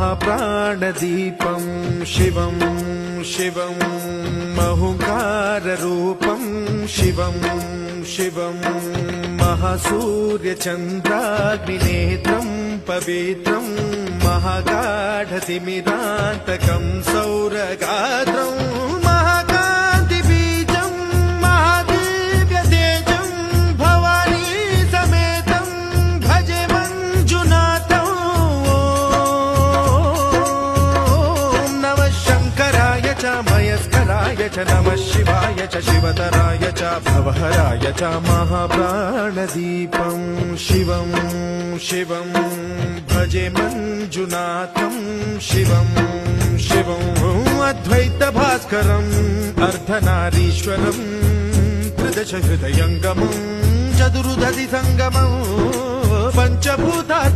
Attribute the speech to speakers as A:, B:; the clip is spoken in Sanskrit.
A: महाप्राणदीपं शिवं शिवं महुकाररूपं शिवं शिवं महासूर्यचन्द्राग्निनेत्रं पवित्रं महागाढतिमिरान्तकं सौरगात्रं महाकान्तिबीजं महादिव्यतेजं भवानी समेतं भजे मञ्जुनाथं। ॐ नमः शङ्कराय च मयस्कराय च नमः शिवाय च शिवतराय च भवहराय च महाप्राणदीपं शिवं शिवं भजे मञ्जुनाथं शिवं शिवं अद्वैतभास्करम् अर्धनारीश्वरं त्रिदश हृदयङ्गमं चतुर्दधि सङ्गमं पञ्चभूता